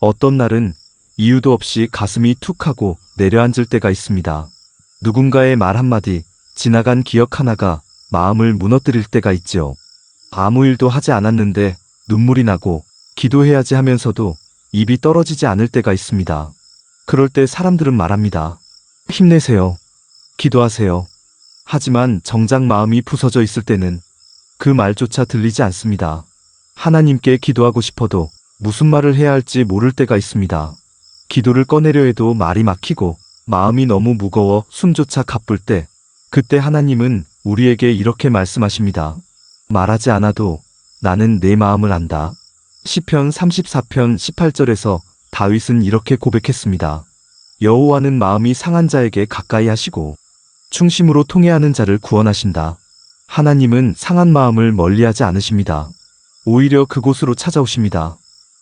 어떤 날은 이유도 없이 가슴이 툭 하고 내려앉을 때가 있습니다. 누군가의 말 한마디, 지나간 기억 하나가 마음을 무너뜨릴 때가 있지요. 아무 일도 하지 않았는데 눈물이 나고 기도해야지 하면서도 입이 떨어지지 않을 때가 있습니다. 그럴 때 사람들은 말합니다. 힘내세요. 기도하세요. 하지만 정작 마음이 부서져 있을 때는 그 말조차 들리지 않습니다. 하나님께 기도하고 싶어도 무슨 말을 해야 할지 모를 때가 있습니다. 기도를 꺼내려 해도 말이 막히고 마음이 너무 무거워 숨조차 가쁠 때, 그때 하나님은 우리에게 이렇게 말씀하십니다. 말하지 않아도 나는 내 마음을 안다. 시편 34편 18절에서 다윗은 이렇게 고백했습니다. 여호와는 마음이 상한 자에게 가까이 하시고 충심으로 통회하는 자를 구원하신다. 하나님은 상한 마음을 멀리하지 않으십니다. 오히려 그곳으로 찾아오십니다.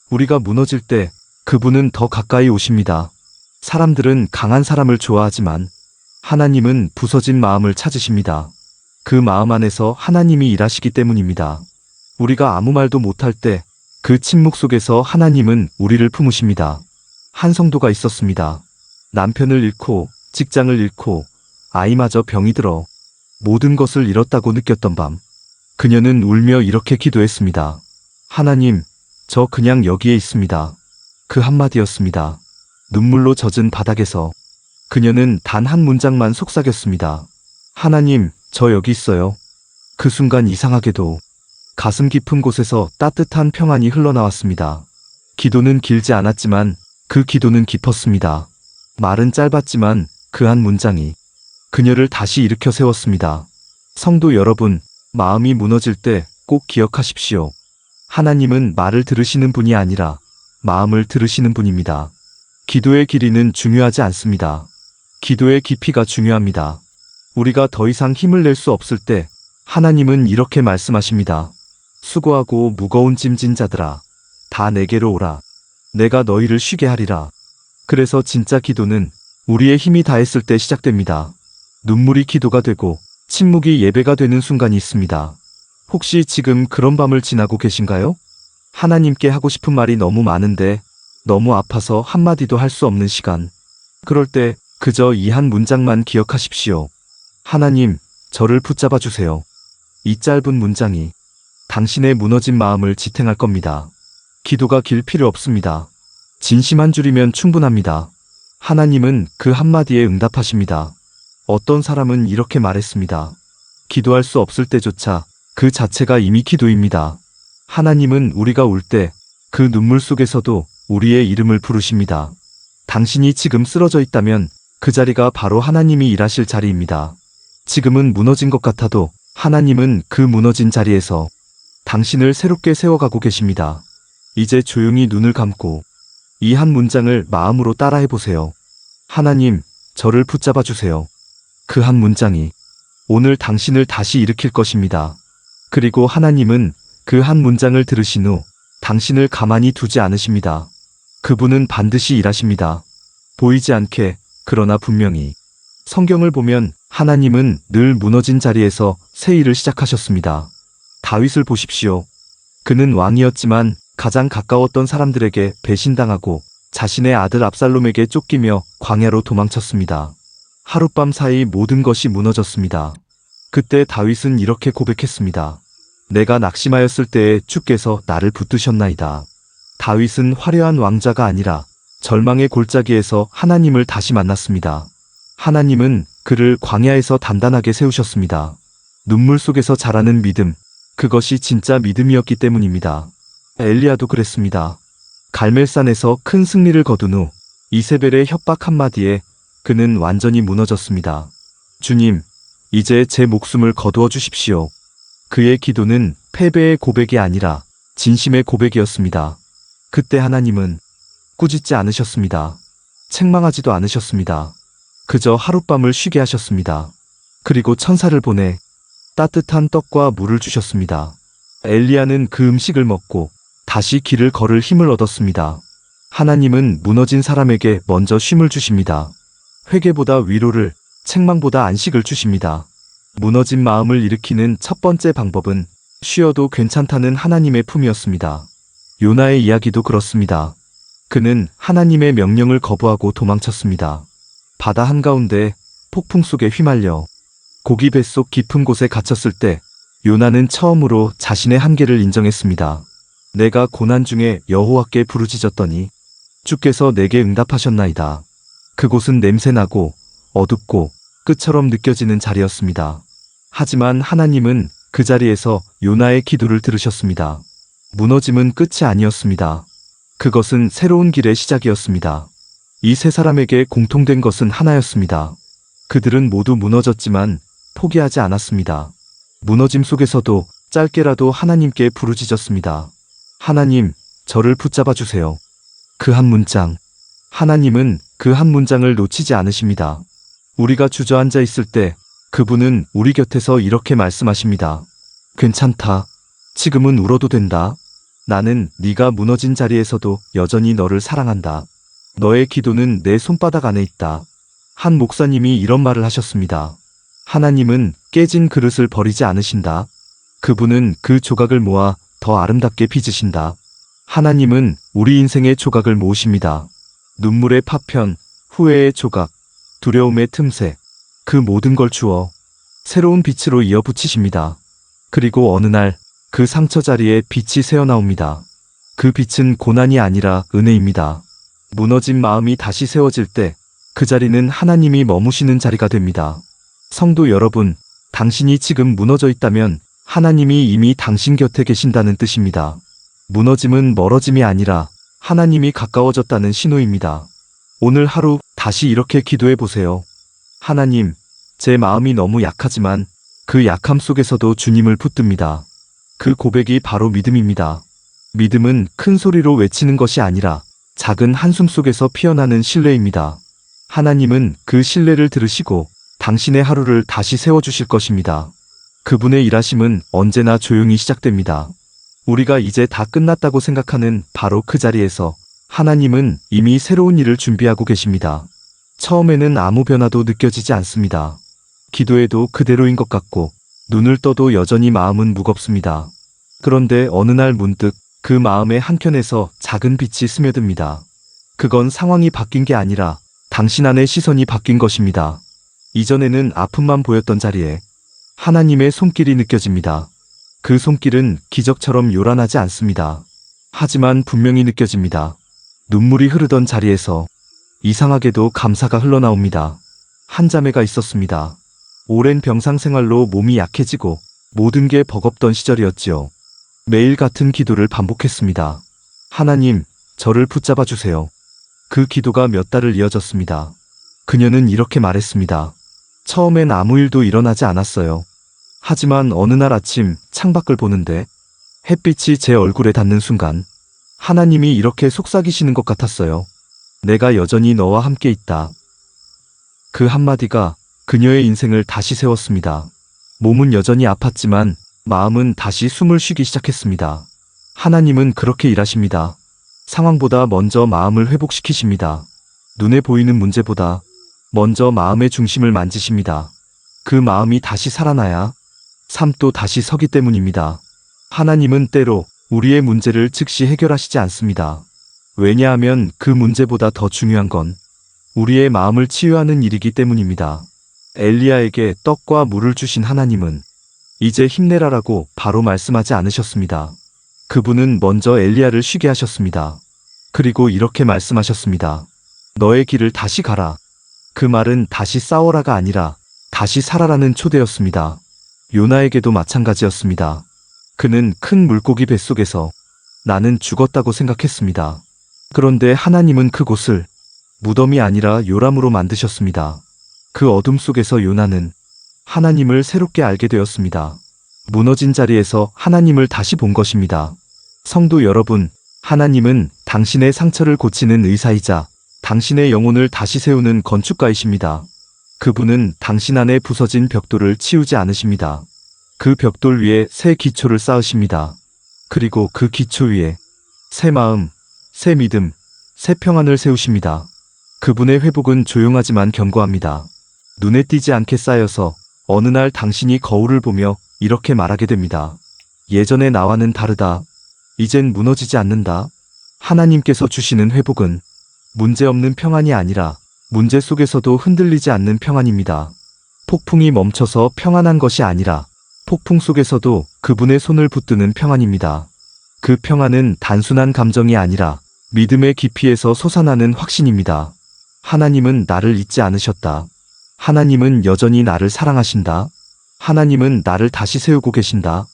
우리가 무너질 때 그분은 더 가까이 오십니다. 사람들은 강한 사람을 좋아하지만 하나님은 부서진 마음을 찾으십니다. 그 마음 안에서 하나님이 일하시기 때문입니다. 우리가 아무 말도 못할 때 그 침묵 속에서 하나님은 우리를 품으십니다. 한 성도가 있었습니다. 남편을 잃고 직장을 잃고 아이마저 병이 들어 모든 것을 잃었다고 느꼈던 밤, 그녀는 울며 이렇게 기도했습니다. 하나님, 저 그냥 여기에 있습니다. 그 한마디였습니다. 눈물로 젖은 바닥에서 그녀는 단 한 문장만 속삭였습니다. 하나님, 저 여기 있어요. 그 순간 이상하게도 가슴 깊은 곳에서 따뜻한 평안이 흘러나왔습니다. 기도는 길지 않았지만 그 기도는 깊었습니다. 말은 짧았지만 그 한 문장이 그녀를 다시 일으켜 세웠습니다. 성도 여러분, 마음이 무너질 때 꼭 기억하십시오. 하나님은 말을 들으시는 분이 아니라 마음을 들으시는 분입니다. 기도의 길이는 중요하지 않습니다. 기도의 깊이가 중요합니다. 우리가 더 이상 힘을 낼 수 없을 때 하나님은 이렇게 말씀하십니다. 수고하고 무거운 짐진 자들아, 다 내게로 오라. 내가 너희를 쉬게 하리라. 그래서 진짜 기도는 우리의 힘이 다했을 때 시작됩니다. 눈물이 기도가 되고 침묵이 예배가 되는 순간이 있습니다. 혹시 지금 그런 밤을 지나고 계신가요? 하나님께 하고 싶은 말이 너무 많은데 너무 아파서 한마디도 할 수 없는 시간. 그럴 때 그저 이 한 문장만 기억하십시오. 하나님, 저를 붙잡아 주세요. 이 짧은 문장이 당신의 무너진 마음을 지탱할 겁니다. 기도가 길 필요 없습니다. 진심 한 줄이면 충분합니다. 하나님은 그 한마디에 응답하십니다. 어떤 사람은 이렇게 말했습니다. 기도할 수 없을 때조차 그 자체가 이미 기도입니다. 하나님은 우리가 울 때 그 눈물 속에서도 우리의 이름을 부르십니다. 당신이 지금 쓰러져 있다면 그 자리가 바로 하나님이 일하실 자리입니다. 지금은 무너진 것 같아도 하나님은 그 무너진 자리에서 당신을 새롭게 세워가고 계십니다. 이제 조용히 눈을 감고 이 한 문장을 마음으로 따라해 보세요. 하나님, 저를 붙잡아 주세요. 그 한 문장이 오늘 당신을 다시 일으킬 것입니다. 그리고 하나님은 그 한 문장을 들으신 후 당신을 가만히 두지 않으십니다. 그분은 반드시 일하십니다. 보이지 않게, 그러나 분명히. 성경을 보면 하나님은 늘 무너진 자리에서 새 일을 시작하셨습니다. 다윗을 보십시오. 그는 왕이었지만 가장 가까웠던 사람들에게 배신당하고 자신의 아들 압살롬에게 쫓기며 광야로 도망쳤습니다. 하룻밤 사이 모든 것이 무너졌습니다. 그때 다윗은 이렇게 고백했습니다. 내가 낙심하였을 때에 주께서 나를 붙드셨나이다. 다윗은 화려한 왕자가 아니라 절망의 골짜기에서 하나님을 다시 만났습니다. 하나님은 그를 광야에서 단단하게 세우셨습니다. 눈물 속에서 자라는 믿음, 그것이 진짜 믿음이었기 때문입니다. 엘리야도 그랬습니다. 갈멜산에서 큰 승리를 거둔 후 이세벨의 협박 한마디에 그는 완전히 무너졌습니다. 주님, 이제 제 목숨을 거두어 주십시오. 그의 기도는 패배의 고백이 아니라 진심의 고백이었습니다. 그때 하나님은 꾸짖지 않으셨습니다. 책망하지도 않으셨습니다. 그저 하룻밤을 쉬게 하셨습니다. 그리고 천사를 보내 따뜻한 떡과 물을 주셨습니다. 엘리야는 그 음식을 먹고 다시 길을 걸을 힘을 얻었습니다. 하나님은 무너진 사람에게 먼저 쉼을 주십니다. 회개보다 위로를, 책망보다 안식을 주십니다. 무너진 마음을 일으키는 첫 번째 방법은 쉬어도 괜찮다는 하나님의 품이었습니다. 요나의 이야기도 그렇습니다. 그는 하나님의 명령을 거부하고 도망쳤습니다. 바다 한가운데 폭풍 속에 휘말려 고기 뱃속 깊은 곳에 갇혔을 때 요나는 처음으로 자신의 한계를 인정했습니다. 내가 고난 중에 여호와께 부르짖었더니 주께서 내게 응답하셨나이다. 그곳은 냄새나고 어둡고 끝처럼 느껴지는 자리였습니다. 하지만 하나님은 그 자리에서 요나의 기도를 들으셨습니다. 무너짐은 끝이 아니었습니다. 그것은 새로운 길의 시작이었습니다. 이 세 사람에게 공통된 것은 하나였습니다. 그들은 모두 무너졌지만 포기하지 않았습니다. 무너짐 속에서도 짧게라도 하나님께 부르짖었습니다. 하나님, 저를 붙잡아 주세요. 그 한 문장. 하나님은 그 한 문장을 놓치지 않으십니다. 우리가 주저앉아 있을 때 그분은 우리 곁에서 이렇게 말씀하십니다. 괜찮다. 지금은 울어도 된다. 나는 네가 무너진 자리에서도 여전히 너를 사랑한다. 너의 기도는 내 손바닥 안에 있다. 한 목사님이 이런 말을 하셨습니다. 하나님은 깨진 그릇을 버리지 않으신다. 그분은 그 조각을 모아 더 아름답게 빚으신다. 하나님은 우리 인생의 조각을 모으십니다. 눈물의 파편, 후회의 조각, 두려움의 틈새, 그 모든 걸 주어 새로운 빛으로 이어붙이십니다. 그리고 어느 날 그 상처 자리에 빛이 새어나옵니다. 그 빛은 고난이 아니라 은혜입니다. 무너진 마음이 다시 세워질 때 그 자리는 하나님이 머무시는 자리가 됩니다. 성도 여러분, 당신이 지금 무너져 있다면 하나님이 이미 당신 곁에 계신다는 뜻입니다. 무너짐은 멀어짐이 아니라 하나님이 가까워졌다는 신호입니다. 오늘 하루 다시 이렇게 기도해 보세요. 하나님, 제 마음이 너무 약하지만 그 약함 속에서도 주님을 붙듭니다. 그 고백이 바로 믿음입니다. 믿음은 큰 소리로 외치는 것이 아니라 작은 한숨 속에서 피어나는 신뢰입니다. 하나님은 그 신뢰를 들으시고 당신의 하루를 다시 세워주실 것입니다. 그분의 일하심은 언제나 조용히 시작됩니다. 우리가 이제 다 끝났다고 생각하는 바로 그 자리에서 하나님은 이미 새로운 일을 준비하고 계십니다. 처음에는 아무 변화도 느껴지지 않습니다. 기도해도 그대로인 것 같고 눈을 떠도 여전히 마음은 무겁습니다. 그런데 어느 날 문득 그 마음의 한켠에서 작은 빛이 스며듭니다. 그건 상황이 바뀐 게 아니라 당신 안의 시선이 바뀐 것입니다. 이전에는 아픔만 보였던 자리에 하나님의 손길이 느껴집니다. 그 손길은 기적처럼 요란하지 않습니다. 하지만 분명히 느껴집니다. 눈물이 흐르던 자리에서 이상하게도 감사가 흘러나옵니다. 한 자매가 있었습니다. 오랜 병상 생활로 몸이 약해지고 모든 게 버겁던 시절이었지요. 매일 같은 기도를 반복했습니다. 하나님, 저를 붙잡아 주세요. 그 기도가 몇 달을 이어졌습니다. 그녀는 이렇게 말했습니다. 처음엔 아무 일도 일어나지 않았어요. 하지만 어느 날 아침 창밖을 보는데 햇빛이 제 얼굴에 닿는 순간 하나님이 이렇게 속삭이시는 것 같았어요. 내가 여전히 너와 함께 있다. 그 한마디가 그녀의 인생을 다시 세웠습니다. 몸은 여전히 아팠지만 마음은 다시 숨을 쉬기 시작했습니다. 하나님은 그렇게 일하십니다. 상황보다 먼저 마음을 회복시키십니다. 눈에 보이는 문제보다 먼저 마음의 중심을 만지십니다. 그 마음이 다시 살아나야 삶도 다시 서기 때문입니다. 하나님은 때로 우리의 문제를 즉시 해결하시지 않습니다. 왜냐하면 그 문제보다 더 중요한 건 우리의 마음을 치유하는 일이기 때문입니다. 엘리야에게 떡과 물을 주신 하나님은 이제 힘내라라고 바로 말씀하지 않으셨습니다. 그분은 먼저 엘리야를 쉬게 하셨습니다. 그리고 이렇게 말씀하셨습니다. 너의 길을 다시 가라. 그 말은 다시 싸워라가 아니라 다시 살아라는 초대였습니다. 요나에게도 마찬가지였습니다. 그는 큰 물고기 뱃속에서 나는 죽었다고 생각했습니다. 그런데 하나님은 그곳을 무덤이 아니라 요람으로 만드셨습니다. 그 어둠 속에서 요나는 하나님을 새롭게 알게 되었습니다. 무너진 자리에서 하나님을 다시 본 것입니다. 성도 여러분, 하나님은 당신의 상처를 고치는 의사이자 당신의 영혼을 다시 세우는 건축가이십니다. 그분은 당신 안에 부서진 벽돌을 치우지 않으십니다. 그 벽돌 위에 새 기초를 쌓으십니다. 그리고 그 기초 위에 새 마음, 새 믿음, 새 평안을 세우십니다. 그분의 회복은 조용하지만 견고합니다. 눈에 띄지 않게 쌓여서 어느 날 당신이 거울을 보며 이렇게 말하게 됩니다. 예전의 나와는 다르다. 이젠 무너지지 않는다. 하나님께서 주시는 회복은 문제없는 평안이 아니라 문제 속에서도 흔들리지 않는 평안입니다. 폭풍이 멈춰서 평안한 것이 아니라 폭풍 속에서도 그분의 손을 붙드는 평안입니다. 그 평안은 단순한 감정이 아니라 믿음의 깊이에서 솟아나는 확신입니다. 하나님은 나를 잊지 않으셨다. 하나님은 여전히 나를 사랑하신다. 하나님은 나를 다시 세우고 계신다.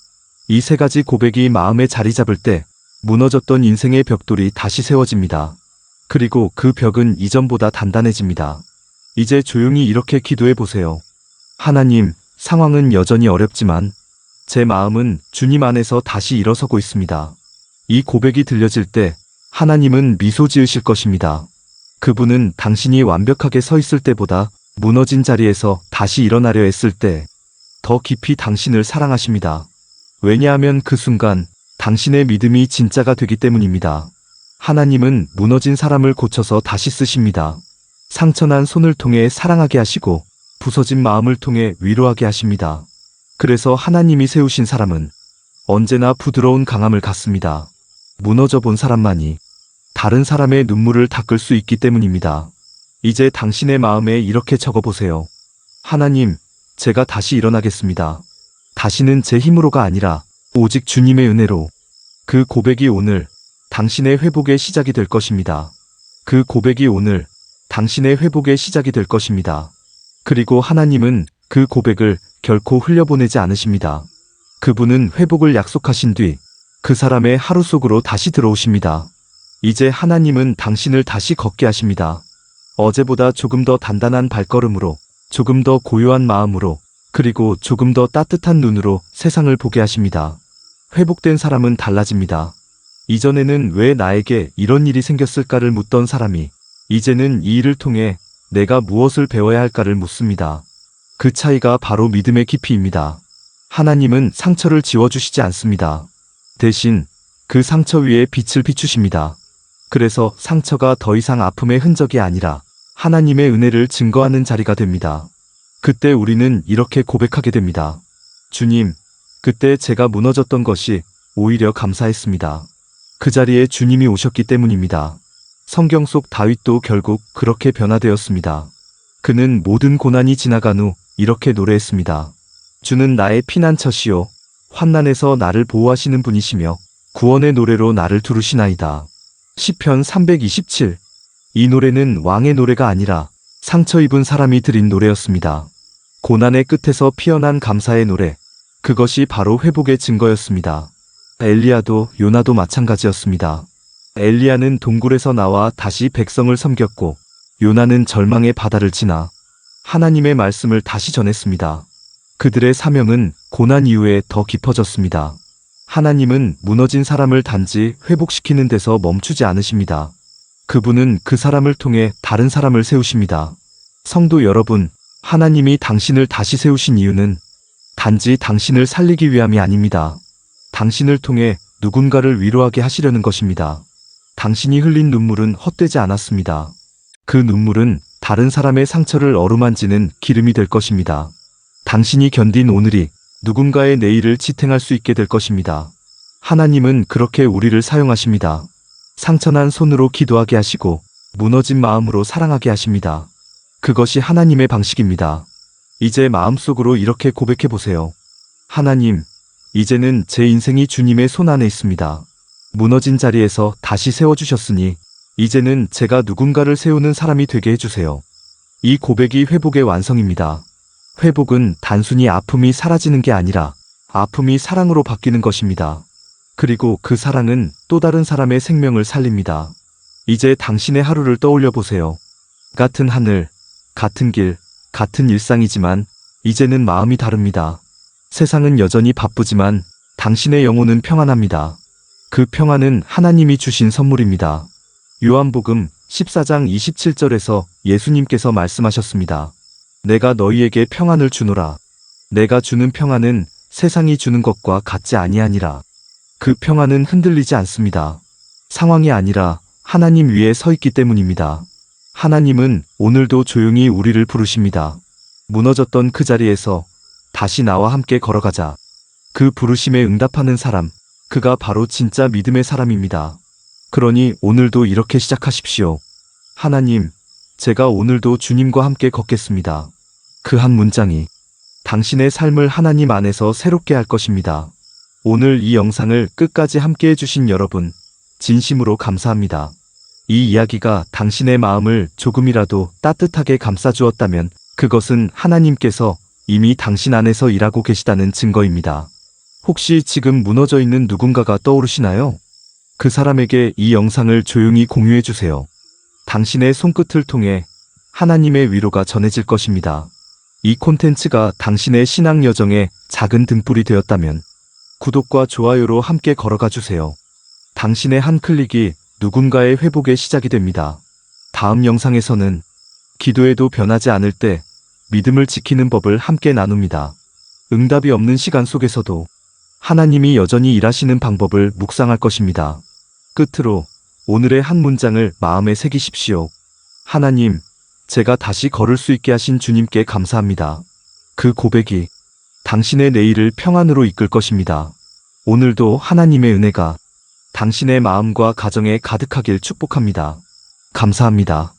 이 세 가지 고백이 마음에 자리 잡을 때 무너졌던 인생의 벽돌이 다시 세워집니다. 그리고 그 벽은 이전보다 단단해집니다. 이제 조용히 이렇게 기도해 보세요. 하나님, 상황은 여전히 어렵지만 제 마음은 주님 안에서 다시 일어서고 있습니다. 이 고백이 들려질 때 하나님은 미소 지으실 것입니다. 그분은 당신이 완벽하게 서 있을 때보다 무너진 자리에서 다시 일어나려 했을 때 더 깊이 당신을 사랑하십니다. 왜냐하면 그 순간 당신의 믿음이 진짜가 되기 때문입니다. 하나님은 무너진 사람을 고쳐서 다시 쓰십니다. 상처난 손을 통해 사랑하게 하시고 부서진 마음을 통해 위로하게 하십니다. 그래서 하나님이 세우신 사람은 언제나 부드러운 강함을 갖습니다. 무너져 본 사람만이 다른 사람의 눈물을 닦을 수 있기 때문입니다. 이제 당신의 마음에 이렇게 적어보세요. 하나님, 제가 다시 일어나겠습니다. 다시는 제 힘으로가 아니라 오직 주님의 은혜로. 그 고백이 오늘 당신의 회복의 시작이 될 것입니다. 그 고백이 오늘 당신의 회복의 시작이 될 것입니다. 그리고 하나님은 그 고백을 결코 흘려보내지 않으십니다. 그분은 회복을 약속하신 뒤 그 사람의 하루 속으로 다시 들어오십니다. 이제 하나님은 당신을 다시 걷게 하십니다. 어제보다 조금 더 단단한 발걸음으로, 조금 더 고요한 마음으로, 그리고 조금 더 따뜻한 눈으로 세상을 보게 하십니다. 회복된 사람은 달라집니다. 이전에는 왜 나에게 이런 일이 생겼을까를 묻던 사람이 이제는 이 일을 통해 내가 무엇을 배워야 할까를 묻습니다. 그 차이가 바로 믿음의 깊이입니다. 하나님은 상처를 지워주시지 않습니다. 대신 그 상처 위에 빛을 비추십니다. 그래서 상처가 더 이상 아픔의 흔적이 아니라 하나님의 은혜를 증거하는 자리가 됩니다. 그때 우리는 이렇게 고백하게 됩니다. 주님, 그때 제가 무너졌던 것이 오히려 감사했습니다. 그 자리에 주님이 오셨기 때문입니다. 성경 속 다윗도 결국 그렇게 변화되었습니다. 그는 모든 고난이 지나간 후 이렇게 노래했습니다. 주는 나의 피난처시요 환난에서 나를 보호하시는 분이시며 구원의 노래로 나를 두르시나이다. 시편 327. 이 노래는 왕의 노래가 아니라 상처 입은 사람이 드린 노래였습니다. 고난의 끝에서 피어난 감사의 노래. 그것이 바로 회복의 증거였습니다. 엘리야도 요나도 마찬가지였습니다. 엘리야는 동굴에서 나와 다시 백성을 섬겼고 요나는 절망의 바다를 지나 하나님의 말씀을 다시 전했습니다. 그들의 사명은 고난 이후에 더 깊어졌습니다. 하나님은 무너진 사람을 단지 회복시키는 데서 멈추지 않으십니다. 그분은 그 사람을 통해 다른 사람을 세우십니다. 성도 여러분, 하나님이 당신을 다시 세우신 이유는 단지 당신을 살리기 위함이 아닙니다. 당신을 통해 누군가를 위로하게 하시려는 것입니다. 당신이 흘린 눈물은 헛되지 않았습니다. 그 눈물은 다른 사람의 상처를 어루만지는 기름이 될 것입니다. 당신이 견딘 오늘이 누군가의 내일을 지탱할 수 있게 될 것입니다. 하나님은 그렇게 우리를 사용하십니다. 상처난 손으로 기도하게 하시고 무너진 마음으로 사랑하게 하십니다. 그것이 하나님의 방식입니다. 이제 마음속으로 이렇게 고백해 보세요. 하나님, 이제는 제 인생이 주님의 손 안에 있습니다. 무너진 자리에서 다시 세워주셨으니 이제는 제가 누군가를 세우는 사람이 되게 해주세요. 이 고백이 회복의 완성입니다. 회복은 단순히 아픔이 사라지는 게 아니라 아픔이 사랑으로 바뀌는 것입니다. 그리고 그 사랑은 또 다른 사람의 생명을 살립니다. 이제 당신의 하루를 떠올려 보세요. 같은 하늘, 같은 길, 같은 일상이지만 이제는 마음이 다릅니다. 세상은 여전히 바쁘지만 당신의 영혼은 평안합니다. 그 평안은 하나님이 주신 선물입니다. 요한복음 14장 27절에서 예수님께서 말씀하셨습니다. 내가 너희에게 평안을 주노라. 내가 주는 평안은 세상이 주는 것과 같지 아니하니라. 그 평안은 흔들리지 않습니다. 상황이 아니라 하나님 위에 서 있기 때문입니다. 하나님은 오늘도 조용히 우리를 부르십니다. 무너졌던 그 자리에서 다시 나와 함께 걸어가자. 그 부르심에 응답하는 사람, 그가 바로 진짜 믿음의 사람입니다. 그러니 오늘도 이렇게 시작하십시오. 하나님, 제가 오늘도 주님과 함께 걷겠습니다. 그 한 문장이 당신의 삶을 하나님 안에서 새롭게 할 것입니다. 오늘 이 영상을 끝까지 함께 해주신 여러분, 진심으로 감사합니다. 이 이야기가 당신의 마음을 조금이라도 따뜻하게 감싸주었다면 그것은 하나님께서 이미 당신 안에서 일하고 계시다는 증거입니다. 혹시 지금 무너져 있는 누군가가 떠오르시나요? 그 사람에게 이 영상을 조용히 공유해 주세요. 당신의 손끝을 통해 하나님의 위로가 전해질 것입니다. 이 콘텐츠가 당신의 신앙 여정에 작은 등불이 되었다면 구독과 좋아요로 함께 걸어가 주세요. 당신의 한 클릭이 누군가의 회복의 시작이 됩니다. 다음 영상에서는 기도해도 변하지 않을 때 믿음을 지키는 법을 함께 나눕니다. 응답이 없는 시간 속에서도 하나님이 여전히 일하시는 방법을 묵상할 것입니다. 끝으로 오늘의 한 문장을 마음에 새기십시오. 하나님, 제가 다시 걸을 수 있게 하신 주님께 감사합니다. 그 고백이 당신의 내일을 평안으로 이끌 것입니다. 오늘도 하나님의 은혜가 당신의 마음과 가정에 가득하길 축복합니다. 감사합니다.